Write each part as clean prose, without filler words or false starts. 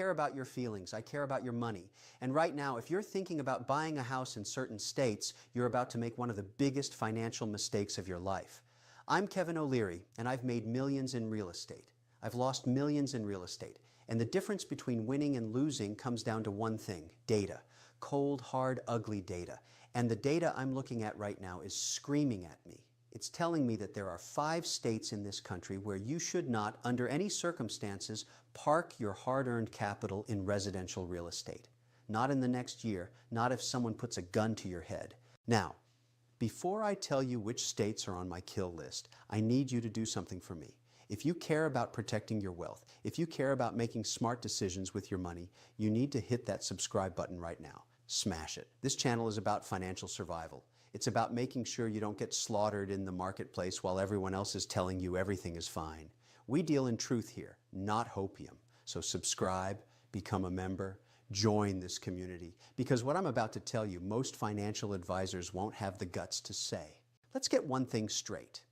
I care about your feelings. I care about your money. And right now, if you're thinking about buying a house in certain states, you're about to make one of the biggest financial mistakes of your life. I'm Kevin O'Leary, and I've made millions in real estate. I've lost millions in real estate. And the difference between winning and losing comes down to one thing: data. Cold, hard, ugly data. And the data I'm looking at right now is screaming at me. It's telling me that there are 5 states in this country where you should not, under any circumstances, park your hard-earned capital in residential real estate. Not in the next year, not if someone puts a gun to your head. Now, before I tell you which states are on my kill list, I need you to do something for me. If you care about protecting your wealth, if you care about making smart decisions with your money, you need to hit that subscribe button right now. Smash it. This channel is about financial survival. It's about making sure you don't get slaughtered in the marketplace while everyone else is telling you everything is fine. We deal in truth here, not hopium. So subscribe, become a member, join this community. Because what I'm about to tell you, most financial advisors won't have the guts to say. Let's get one thing straight.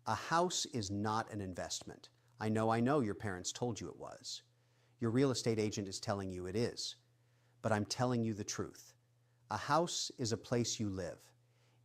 A house is not an investment. I know your parents told you it was. Your real estate agent is telling you it is. But I'm telling you the truth. A house is a place you live.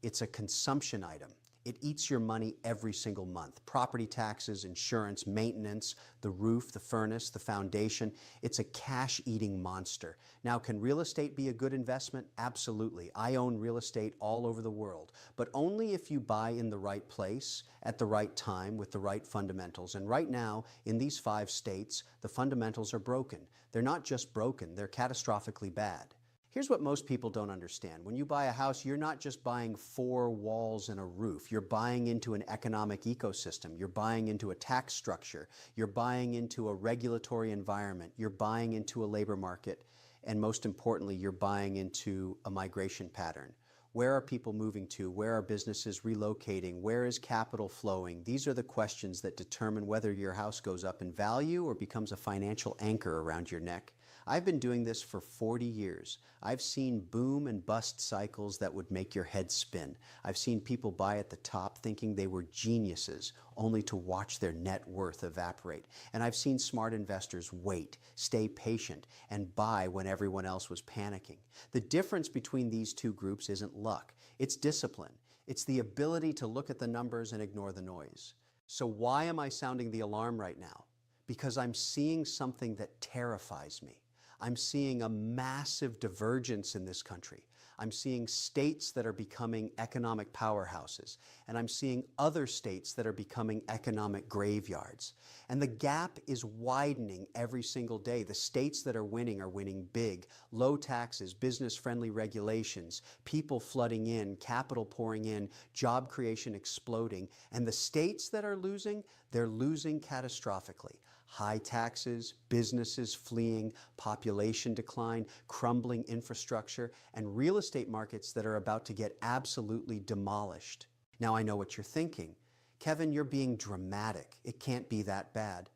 It's a consumption item. It eats your money every single month. Property taxes, insurance, maintenance, the roof, the furnace, the foundation. It's a cash-eating monster. Now, can real estate be a good investment? Absolutely. I own real estate all over the world, but only if you buy in the right place, at the right time, with the right fundamentals. And right now, in these 5 states, the fundamentals are broken. They're not just broken, they're catastrophically bad. Here's what most people don't understand. When you buy a house, you're not just buying 4 walls and a roof. You're buying into an economic ecosystem. You're buying into a tax structure. You're buying into a regulatory environment. You're buying into a labor market. And most importantly, you're buying into a migration pattern. Where are people moving to? Where are businesses relocating? Where is capital flowing? These are the questions that determine whether your house goes up in value or becomes a financial anchor around your neck. I've been doing this for 40 years. I've seen boom and bust cycles that would make your head spin. I've seen people buy at the top thinking they were geniuses, only to watch their net worth evaporate. And I've seen smart investors wait, stay patient, and buy when everyone else was panicking. The difference between these two groups isn't luck. It's discipline. It's the ability to look at the numbers and ignore the noise. So why am I sounding the alarm right now? Because I'm seeing something that terrifies me. I'm seeing a massive divergence in this country. I'm seeing states that are becoming economic powerhouses, and I'm seeing other states that are becoming economic graveyards. And the gap is widening every single day. The states that are winning big. Low taxes, business-friendly regulations, people flooding in, capital pouring in, job creation exploding. And the states that are losing, they're losing catastrophically. High taxes, businesses fleeing, population decline, crumbling infrastructure, and real estate markets that are about to get absolutely demolished. Now I know what you're thinking. Kevin, you're being dramatic. It can't be that bad.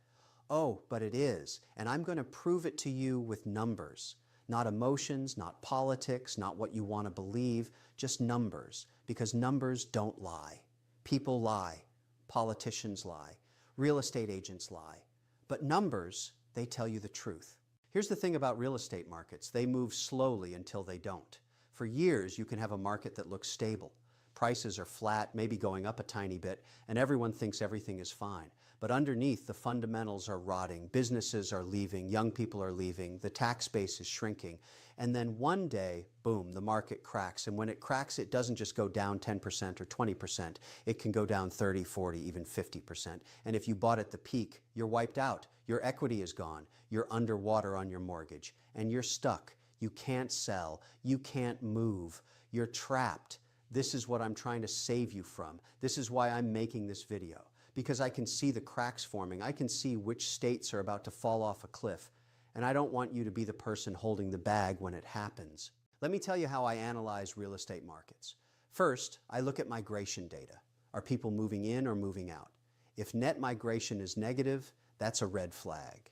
Oh, but it is, and I'm going to prove it to you with numbers. Not emotions, not politics, not what you want to believe, just numbers, because numbers don't lie. People lie. Politicians lie. Real estate agents lie. But numbers, they tell you the truth. Here's the thing about real estate markets. They move slowly until they don't. For years, you can have a market that looks stable. Prices are flat, maybe going up a tiny bit, and everyone thinks everything is fine. But underneath, the fundamentals are rotting, businesses are leaving, young people are leaving, the tax base is shrinking. And then one day, boom, the market cracks. And when it cracks, it doesn't just go down 10% or 20%. It can go down 30, 40, even 50%. And if you bought at the peak, you're wiped out. Your equity is gone. You're underwater on your mortgage. And you're stuck. You can't sell. You can't move. You're trapped. This is what I'm trying to save you from. This is why I'm making this video. Because I can see the cracks forming. I can see which states are about to fall off a cliff. And I don't want you to be the person holding the bag when it happens. Let me tell you how I analyze real estate markets. First, I look at migration data. Are people moving in or moving out? If net migration is negative, that's a red flag.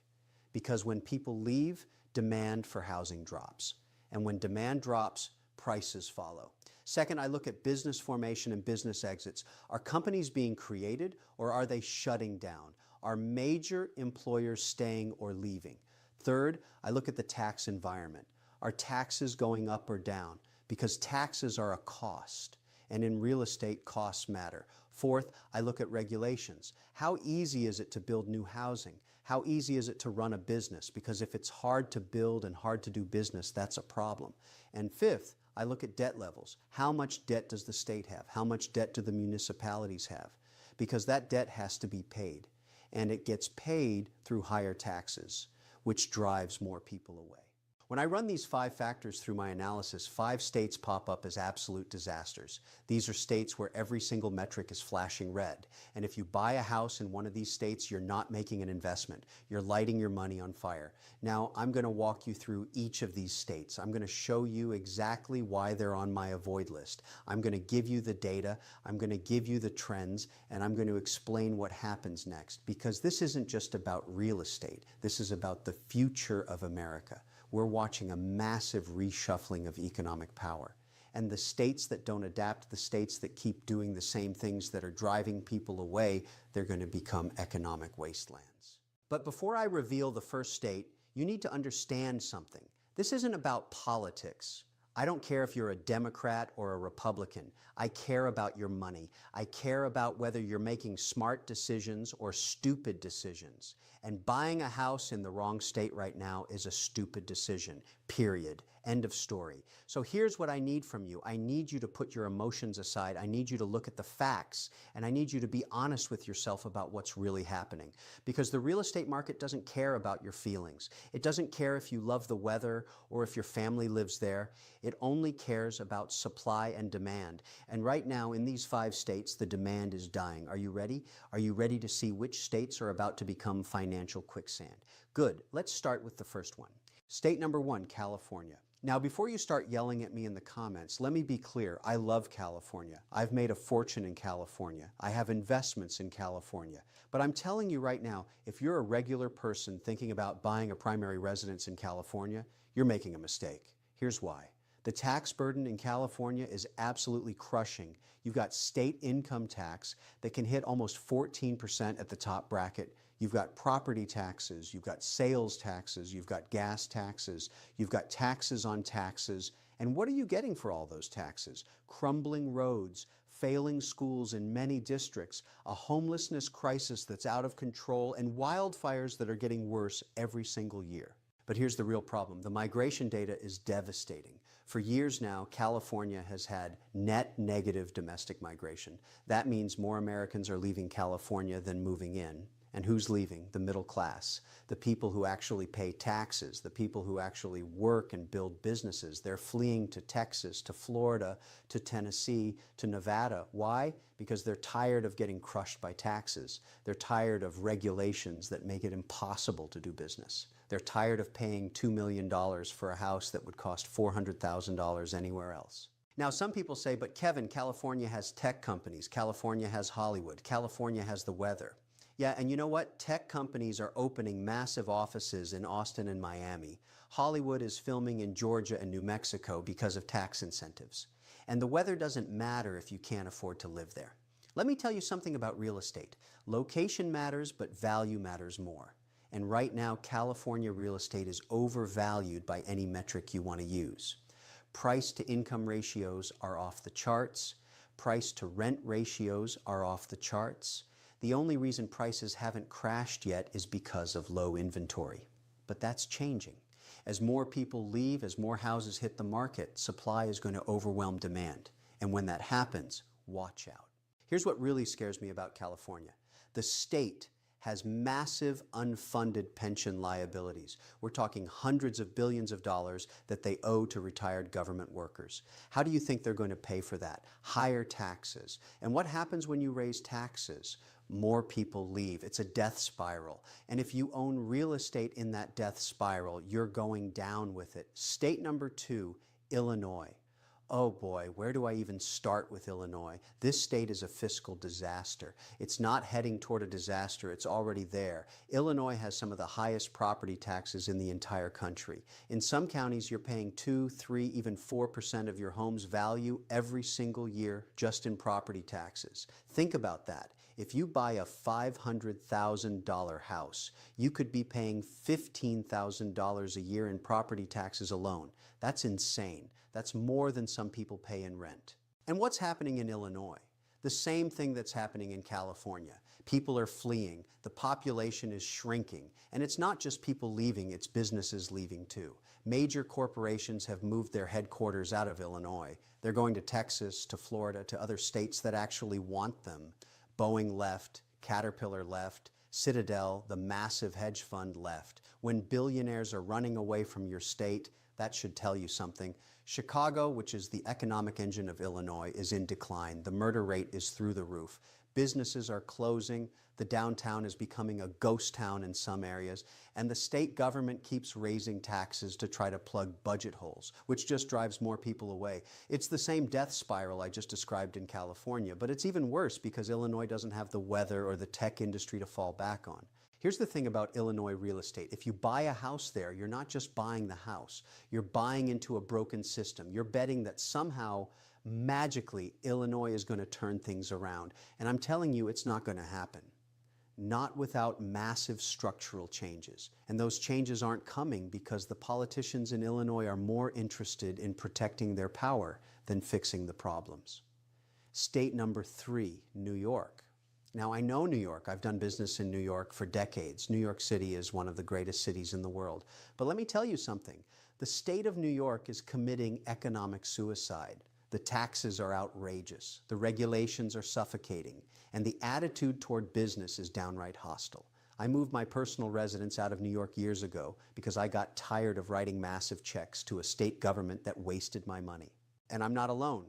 Because when people leave, demand for housing drops. And when demand drops, prices follow. Second, I look at business formation and business exits. Are companies being created or are they shutting down? Are major employers staying or leaving? Third, I look at the tax environment. Are taxes going up or down? Because taxes are a cost, and in real estate, costs matter. Fourth, I look at regulations. How easy is it to build new housing? How easy is it to run a business? Because if it's hard to build and hard to do business, that's a problem. And fifth, I look at debt levels. How much debt does the state have? How much debt do the municipalities have? Because that debt has to be paid, and it gets paid through higher taxes, which drives more people away. When I run these 5 factors through my analysis, 5 states pop up as absolute disasters. These are states where every single metric is flashing red. And if you buy a house in one of these states, you're not making an investment. You're lighting your money on fire. Now, I'm going to walk you through each of these states. I'm going to show you exactly why they're on my avoid list. I'm going to give you the data, I'm going to give you the trends, and I'm going to explain what happens next. Because this isn't just about real estate. This is about the future of America. We're watching a massive reshuffling of economic power. And the states that don't adapt, the states that keep doing the same things that are driving people away, they're going to become economic wastelands. But before I reveal the first state, you need to understand something. This isn't about politics. I don't care if you're a Democrat or a Republican. I care about your money. I care about whether you're making smart decisions or stupid decisions. And buying a house in the wrong state right now is a stupid decision, period. End of story. So here's what I need from you. I need you to put your emotions aside. I need you to look at the facts, and I need you to be honest with yourself about what's really happening. Because the real estate market doesn't care about your feelings. It doesn't care if you love the weather or if your family lives there. It only cares about supply and demand. And right now, in these 5 states, the demand is dying. Are you ready? Are you ready to see which states are about to become financial quicksand? Good. Let's start with the first one. State number 1, California. Now, before you start yelling at me in the comments, let me be clear. I love California. I've made a fortune in California. I have investments in California. But I'm telling you right now, if you're a regular person thinking about buying a primary residence in California, you're making a mistake. Here's why. The tax burden in California is absolutely crushing. You've got state income tax that can hit almost 14% at the top bracket. You've got property taxes, you've got sales taxes, you've got gas taxes, you've got taxes on taxes. And what are you getting for all those taxes? Crumbling roads, failing schools in many districts, a homelessness crisis that's out of control, and wildfires that are getting worse every single year. But here's the real problem. The migration data is devastating. For years now, California has had net negative domestic migration. That means more Americans are leaving California than moving in. And who's leaving? The middle class, the people who actually pay taxes, the people who actually work and build businesses. They're fleeing to Texas, to Florida, to Tennessee, to Nevada. Why? Because they're tired of getting crushed by taxes. They're tired of regulations that make it impossible to do business. They're tired of paying $2 million for a house that would cost $400,000 anywhere else. Now, some people say, but Kevin, California has tech companies, California has Hollywood, California has the weather. Yeah, and you know what? Tech companies are opening massive offices in Austin and Miami. Hollywood is filming in Georgia and New Mexico because of tax incentives. And the weather doesn't matter if you can't afford to live there. Let me tell you something about real estate. Location matters, but value matters more. And right now, California real estate is overvalued by any metric you want to use. Price to income ratios are off the charts. Price to rent ratios are off the charts. The only reason prices haven't crashed yet is because of low inventory. But that's changing. As more people leave, as more houses hit the market, supply is going to overwhelm demand. And when that happens, watch out. Here's what really scares me about California. The state has massive unfunded pension liabilities. We're talking hundreds of billions of dollars that they owe to retired government workers. How do you think they're going to pay for that? Higher taxes. And what happens when you raise taxes? More people leave. It's a death spiral. And if you own real estate in that death spiral, you're going down with it. State number 2, Illinois. Oh boy, where do I even start with Illinois? This state is a fiscal disaster. It's not heading toward a disaster, it's already there. Illinois has some of the highest property taxes in the entire country. In some counties, you're paying 2, 3, even 4% of your home's value every single year just in property taxes. Think about that. If you buy a $500,000 house, you could be paying $15,000 a year in property taxes alone. That's insane. That's more than some people pay in rent. And what's happening in Illinois? The same thing that's happening in California. People are fleeing, the population is shrinking, and it's not just people leaving, it's businesses leaving too. Major corporations have moved their headquarters out of Illinois. They're going to Texas, to Florida, to other states that actually want them. Boeing left, Caterpillar left, Citadel, the massive hedge fund, left. When billionaires are running away from your state, that should tell you something. Chicago, which is the economic engine of Illinois, is in decline. The murder rate is through the roof. Businesses are closing. The downtown is becoming a ghost town in some areas. And the state government keeps raising taxes to try to plug budget holes, which just drives more people away. It's the same death spiral I just described in California, but it's even worse because Illinois doesn't have the weather or the tech industry to fall back on. Here's the thing about Illinois real estate. If you buy a house there, you're not just buying the house. You're buying into a broken system. You're betting that somehow, magically, Illinois is going to turn things around. And I'm telling you, it's not going to happen. Not without massive structural changes. And those changes aren't coming because the politicians in Illinois are more interested in protecting their power than fixing the problems. State number 3, New York. Now, I know New York. I've done business in New York for decades. New York City is one of the greatest cities in the world. But let me tell you something. The state of New York is committing economic suicide. The taxes are outrageous. The regulations are suffocating. And the attitude toward business is downright hostile. I moved my personal residence out of New York years ago because I got tired of writing massive checks to a state government that wasted my money. And I'm not alone.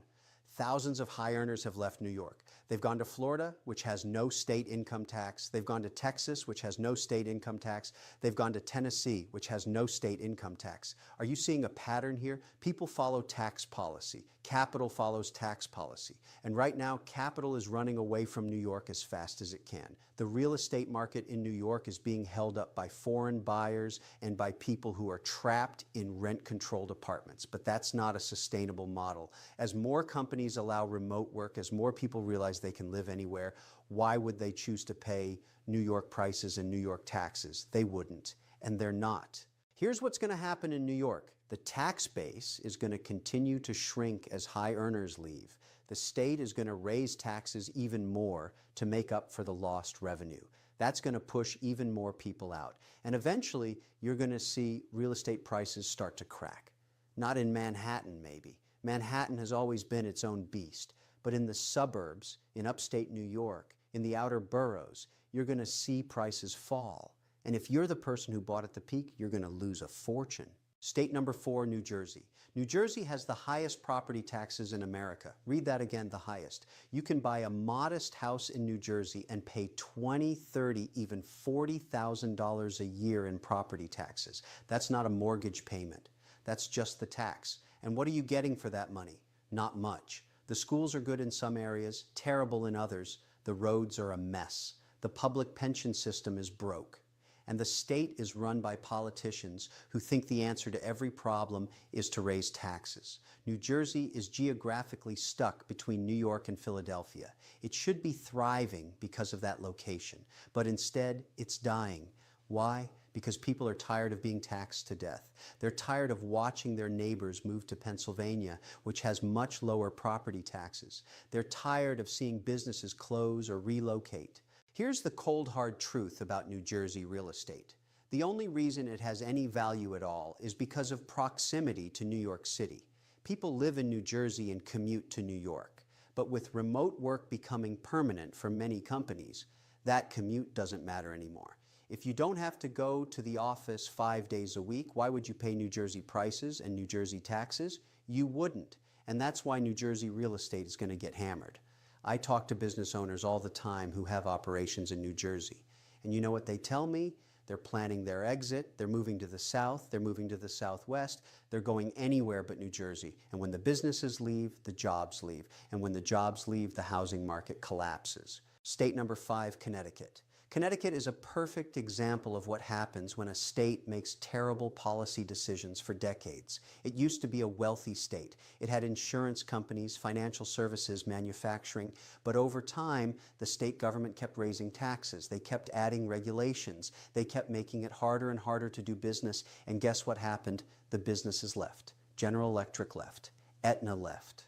Thousands of high earners have left New York. They've gone to Florida, which has no state income tax. They've gone to Texas, which has no state income tax. They've gone to Tennessee, which has no state income tax. Are you seeing a pattern here? People follow tax policy. Capital follows tax policy. And right now, capital is running away from New York as fast as it can. The real estate market in New York is being held up by foreign buyers and by people who are trapped in rent-controlled apartments. But that's not a sustainable model. As more companies allow remote work, as more people realize they can live anywhere, why would they choose to pay New York prices and New York taxes? They wouldn't, and they're not. Here's what's going to happen in New York. The tax base is going to continue to shrink as high earners leave. The state is going to raise taxes even more to make up for the lost revenue. That's going to push even more people out. And eventually, you're going to see real estate prices start to crack. Not in Manhattan, maybe. Manhattan has always been its own beast. But in the suburbs, in upstate New York, in the outer boroughs, you're going to see prices fall. And if you're the person who bought at the peak, you're going to lose a fortune. State number 4, New Jersey. New Jersey has the highest property taxes in America. Read that again, the highest. You can buy a modest house in New Jersey and pay $20,000, $30,000, even $40,000 a year in property taxes. That's not a mortgage payment. That's just the tax. And what are you getting for that money? Not much. The schools are good in some areas, terrible in others. The roads are a mess. The public pension system is broke. And the state is run by politicians who think the answer to every problem is to raise taxes. New Jersey is geographically stuck between New York and Philadelphia. It should be thriving because of that location, but instead it's dying. Why? Because people are tired of being taxed to death. They're tired of watching their neighbors move to Pennsylvania, which has much lower property taxes. They're tired of seeing businesses close or relocate. Here's the cold, hard truth about New Jersey real estate. The only reason it has any value at all is because of proximity to New York City. People live in New Jersey and commute to New York. But with remote work becoming permanent for many companies, that commute doesn't matter anymore. If you don't have to go to the office 5 days a week, why would you pay New Jersey prices and New Jersey taxes? You wouldn't. And that's why New Jersey real estate is going to get hammered. I talk to business owners all the time who have operations in New Jersey. And you know what they tell me? They're planning their exit. They're moving to the south. They're moving to the southwest. They're going anywhere but New Jersey. And when the businesses leave, the jobs leave. And when the jobs leave, the housing market collapses. State number 5, Connecticut. Connecticut is a perfect example of what happens when a state makes terrible policy decisions for decades. It used to be a wealthy state. It had insurance companies, financial services, manufacturing, but over time, the state government kept raising taxes. They kept adding regulations. They kept making it harder and harder to do business, and guess what happened? The businesses left. General Electric left. Aetna left.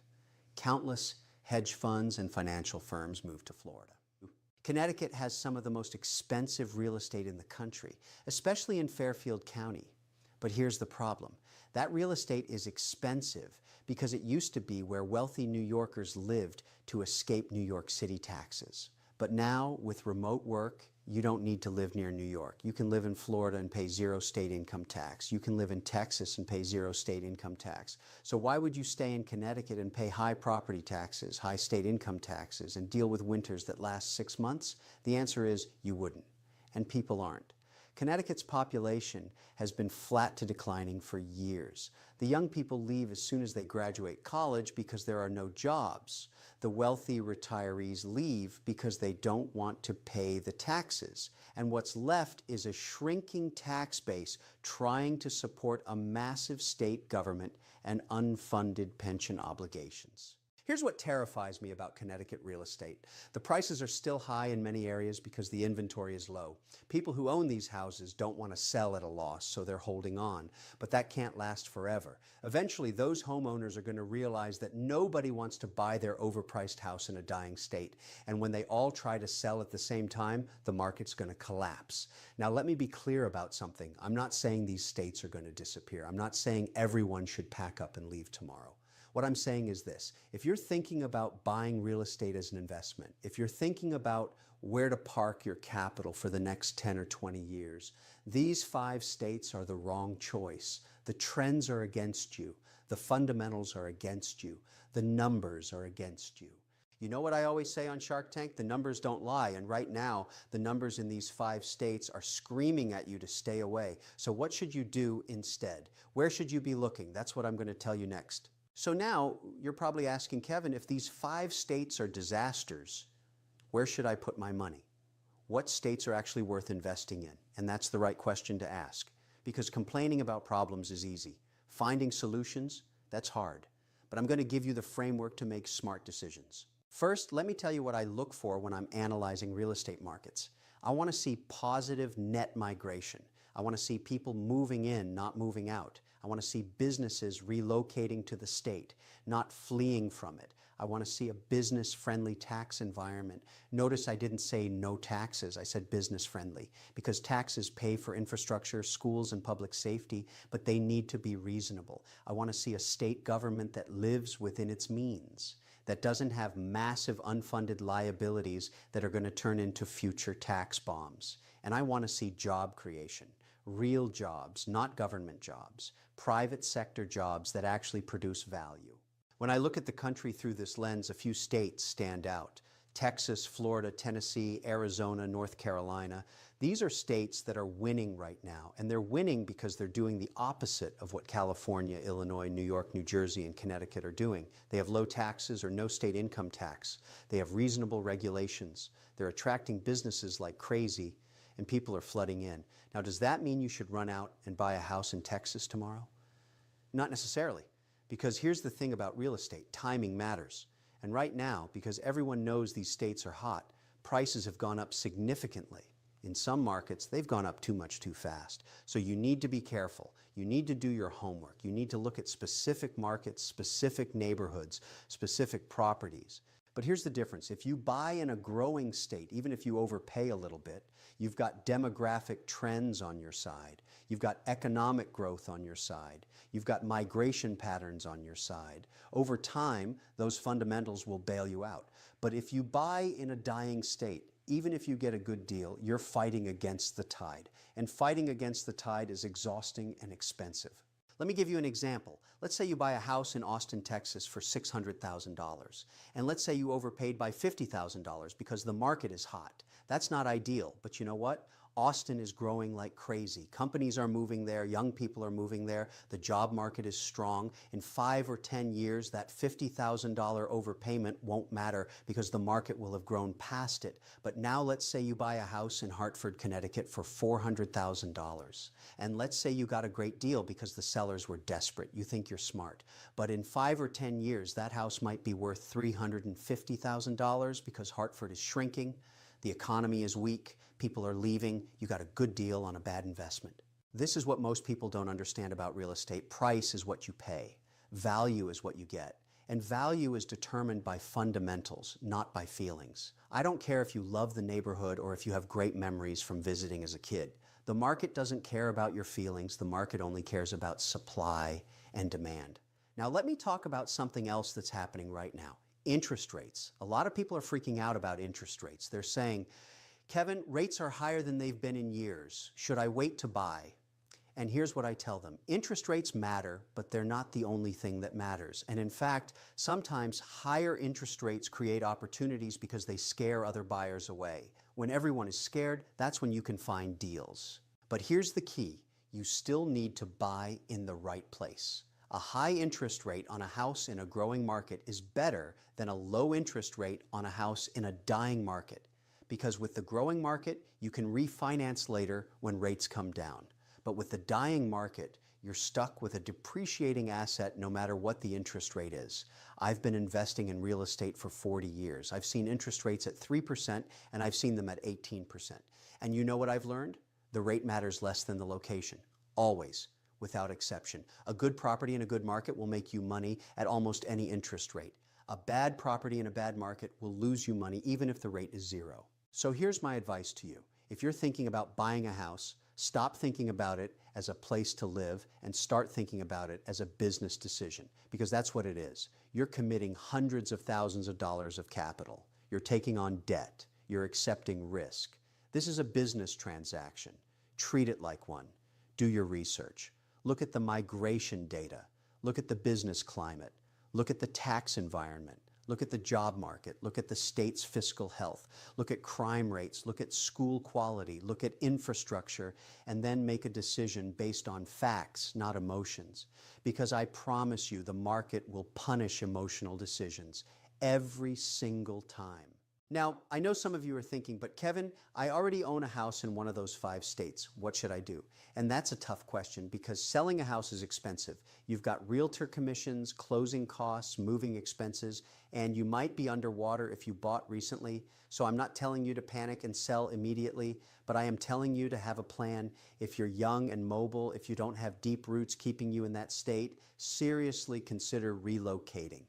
Countless hedge funds and financial firms moved to Florida. Connecticut has some of the most expensive real estate in the country, especially in Fairfield County. But here's the problem. That real estate is expensive because it used to be where wealthy New Yorkers lived to escape New York City taxes. But now, with remote work, you don't need to live near New York. You can live in Florida and pay zero state income tax. You can live in Texas and pay zero state income tax. So why would you stay in Connecticut and pay high property taxes, high state income taxes, and deal with winters that last 6 months? The answer is you wouldn't, and people aren't. Connecticut's population has been flat to declining for years. The young people leave as soon as they graduate college because there are no jobs. The wealthy retirees leave because they don't want to pay the taxes. And what's left is a shrinking tax base trying to support a massive state government and unfunded pension obligations. Here's what terrifies me about Connecticut real estate. The prices are still high in many areas because the inventory is low. People who own these houses don't want to sell at a loss, so they're holding on. But that can't last forever. Eventually, those homeowners are going to realize that nobody wants to buy their overpriced house in a dying state. And when they all try to sell at the same time, the market's going to collapse. Now, let me be clear about something. I'm not saying these states are going to disappear. I'm not saying everyone should pack up and leave tomorrow. What I'm saying is this: if you're thinking about buying real estate as an investment, if you're thinking about where to park your capital for the next 10 or 20 years, these 5 states are the wrong choice. The trends are against you. The fundamentals are against you. The numbers are against you. You know what I always say on Shark Tank? The numbers don't lie, and right now, the numbers in these 5 states are screaming at you to stay away. So what should you do instead? Where should you be looking? That's what I'm going to tell you next. So now, you're probably asking, Kevin, if these 5 states are disasters, where should I put my money? What states are actually worth investing in? And that's the right question to ask. Because complaining about problems is easy. Finding solutions, that's hard. But I'm going to give you the framework to make smart decisions. First, let me tell you what I look for when I'm analyzing real estate markets. I want to see positive net migration. I want to see people moving in, not moving out. I want to see businesses relocating to the state, not fleeing from it. I want to see a business-friendly tax environment. Notice I didn't say no taxes, I said business-friendly, because taxes pay for infrastructure, schools, and public safety, but they need to be reasonable. I want to see a state government that lives within its means, that doesn't have massive unfunded liabilities that are going to turn into future tax bombs. And I want to see job creation. Real jobs, not government jobs, private sector jobs that actually produce value. When I look at the country through this lens, a few states stand out. Texas, Florida, Tennessee, Arizona, North Carolina. These are states that are winning right now, and they're winning because they're doing the opposite of what California, Illinois, New York, New Jersey, and Connecticut are doing. They have low taxes or no state income tax. They have reasonable regulations. They're attracting businesses like crazy, and people are flooding in. Now, does that mean you should run out and buy a house in Texas tomorrow? Not necessarily, because here's the thing about real estate: timing matters. And right now, because everyone knows these states are hot, prices have gone up significantly. In some markets, they've gone up too much too fast. So you need to be careful. You need to do your homework. You need to look at specific markets, specific neighborhoods, specific properties. But here's the difference. If you buy in a growing state, even if you overpay a little bit, you've got demographic trends on your side. You've got economic growth on your side. You've got migration patterns on your side. Over time, those fundamentals will bail you out. But if you buy in a dying state, even if you get a good deal, you're fighting against the tide. And fighting against the tide is exhausting and expensive. Let me give you an example. Let's say you buy a house in Austin, Texas for $600,000. And let's say you overpaid by $50,000 because the market is hot. That's not ideal, but you know what? Austin is growing like crazy. Companies are moving there. Young people are moving there. The job market is strong. In 5 or 10 years, that $50,000 overpayment won't matter because the market will have grown past it. But now let's say you buy a house in Hartford, Connecticut for $400,000. And let's say you got a great deal because the sellers were desperate. You think you're smart. But in 5 or 10 years, that house might be worth $350,000 because Hartford is shrinking. The economy is weak, people are leaving, you got a good deal on a bad investment. This is what most people don't understand about real estate. Price is what you pay. Value is what you get. And value is determined by fundamentals, not by feelings. I don't care if you love the neighborhood or if you have great memories from visiting as a kid. The market doesn't care about your feelings. The market only cares about supply and demand. Now let me talk about something else that's happening right now. Interest rates. A lot of people are freaking out about interest rates. They're saying, Kevin, rates are higher than they've been in years. Should I wait to buy? And here's what I tell them. Interest rates matter, but they're not the only thing that matters. And in fact, sometimes higher interest rates create opportunities because they scare other buyers away. When everyone is scared, that's when you can find deals. But here's the key. You still need to buy in the right place. A high interest rate on a house in a growing market is better than a low interest rate on a house in a dying market. Because with the growing market, you can refinance later when rates come down. But with the dying market, you're stuck with a depreciating asset no matter what the interest rate is. I've been investing in real estate for 40 years. I've seen interest rates at 3% and I've seen them at 18%. And you know what I've learned? The rate matters less than the location. Always. Without exception. A good property in a good market will make you money at almost any interest rate. A bad property in a bad market will lose you money even if the rate is zero. So here's my advice to you. If you're thinking about buying a house, stop thinking about it as a place to live and start thinking about it as a business decision, because that's what it is. You're committing hundreds of thousands of dollars of capital. You're taking on debt. You're accepting risk. This is a business transaction. Treat it like one. Do your research. Look at the migration data. Look at the business climate. Look at the tax environment. Look at the job market. Look at the state's fiscal health. Look at crime rates. Look at school quality. Look at infrastructure. And then make a decision based on facts, not emotions. Because I promise you, the market will punish emotional decisions every single time. Now, I know some of you are thinking, but Kevin, I already own a house in one of those 5 states. What should I do? And that's a tough question because selling a house is expensive. You've got realtor commissions, closing costs, moving expenses, and you might be underwater if you bought recently. So I'm not telling you to panic and sell immediately, but I am telling you to have a plan. If you're young and mobile, if you don't have deep roots keeping you in that state, seriously consider relocating.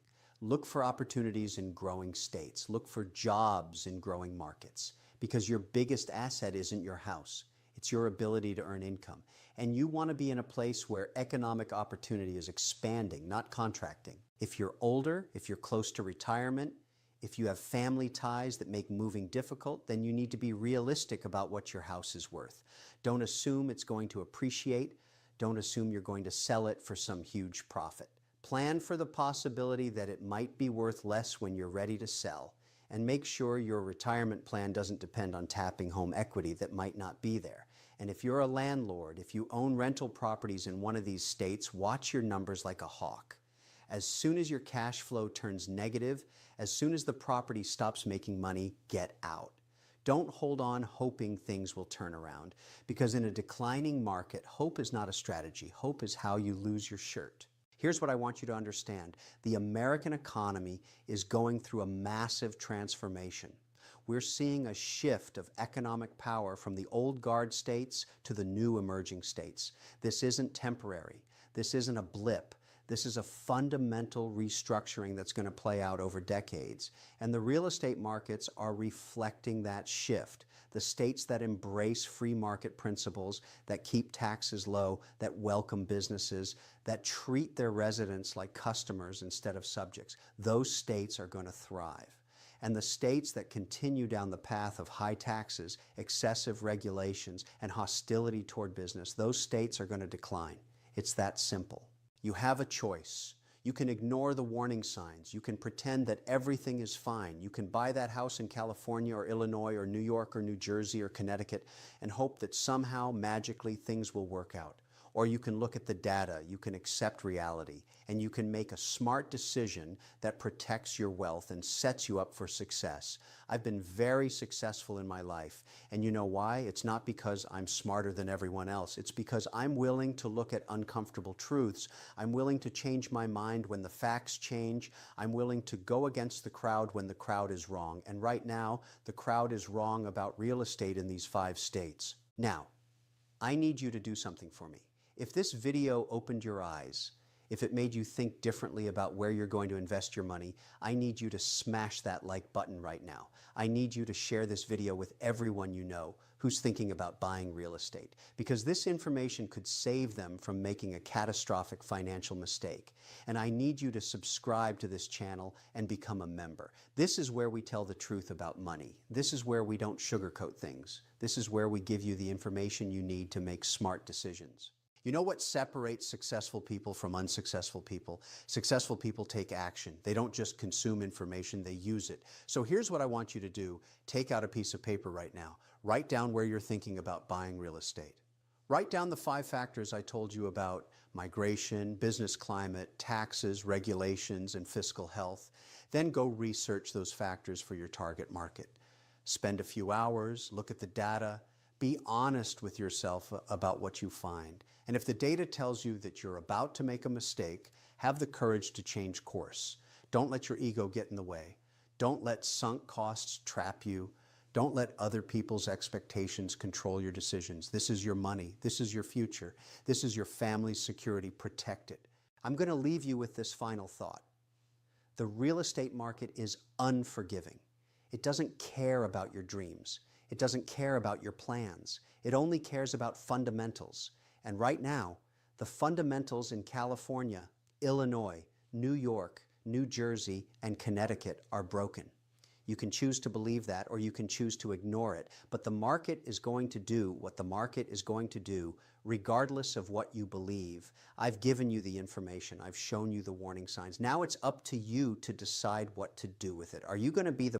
Look for opportunities in growing states. Look for jobs in growing markets because your biggest asset isn't your house. It's your ability to earn income. And you want to be in a place where economic opportunity is expanding, not contracting. If you're older, if you're close to retirement, if you have family ties that make moving difficult, then you need to be realistic about what your house is worth. Don't assume it's going to appreciate. Don't assume you're going to sell it for some huge profit. Plan for the possibility that it might be worth less when you're ready to sell, and make sure your retirement plan doesn't depend on tapping home equity that might not be there. And if you're a landlord, if you own rental properties in one of these states, watch your numbers like a hawk. As soon as your cash flow turns negative, as soon as the property stops making money, get out. Don't hold on hoping things will turn around, because in a declining market, hope is not a strategy. Hope is how you lose your shirt. Here's what I want you to understand. The American economy is going through a massive transformation. We're seeing a shift of economic power from the old guard states to the new emerging states. This isn't temporary. This isn't a blip. This is a fundamental restructuring that's going to play out over decades. And the real estate markets are reflecting that shift. The states that embrace free market principles, that keep taxes low, that welcome businesses, that treat their residents like customers instead of subjects, those states are going to thrive. And the states that continue down the path of high taxes, excessive regulations, and hostility toward business, those states are going to decline. It's that simple. You have a choice. You can ignore the warning signs. You can pretend that everything is fine. You can buy that house in California or Illinois or New York or New Jersey or Connecticut and hope that somehow, magically, things will work out. Or you can look at the data, you can accept reality, and you can make a smart decision that protects your wealth and sets you up for success. I've been very successful in my life, and you know why? It's not because I'm smarter than everyone else. It's because I'm willing to look at uncomfortable truths. I'm willing to change my mind when the facts change. I'm willing to go against the crowd when the crowd is wrong. And right now, the crowd is wrong about real estate in these 5 states. Now, I need you to do something for me. If this video opened your eyes, if it made you think differently about where you're going to invest your money, I need you to smash that like button right now. I need you to share this video with everyone you know who's thinking about buying real estate, because this information could save them from making a catastrophic financial mistake. And I need you to subscribe to this channel and become a member. This is where we tell the truth about money. This is where we don't sugarcoat things. This is where we give you the information you need to make smart decisions. You know what separates successful people from unsuccessful people? Successful people take action. They don't just consume information, they use it. So here's what I want you to do. Take out a piece of paper right now. Write down where you're thinking about buying real estate. Write down the 5 factors I told you about: migration, business climate, taxes, regulations, and fiscal health. Then go research those factors for your target market. Spend a few hours, look at the data. Be honest with yourself about what you find. And if the data tells you that you're about to make a mistake, have the courage to change course. Don't let your ego get in the way. Don't let sunk costs trap you. Don't let other people's expectations control your decisions. This is your money. This is your future. This is your family's security. Protect it. I'm going to leave you with this final thought. The real estate market is unforgiving. It doesn't care about your dreams. It doesn't care about your plans. It only cares about fundamentals. And right now, the fundamentals in California, Illinois, New York, New Jersey, and Connecticut are broken. You can choose to believe that, or you can choose to ignore it. But the market is going to do what the market is going to do, regardless of what you believe. I've given you the information. I've shown you the warning signs. Now it's up to you to decide what to do with it. Are you going to be the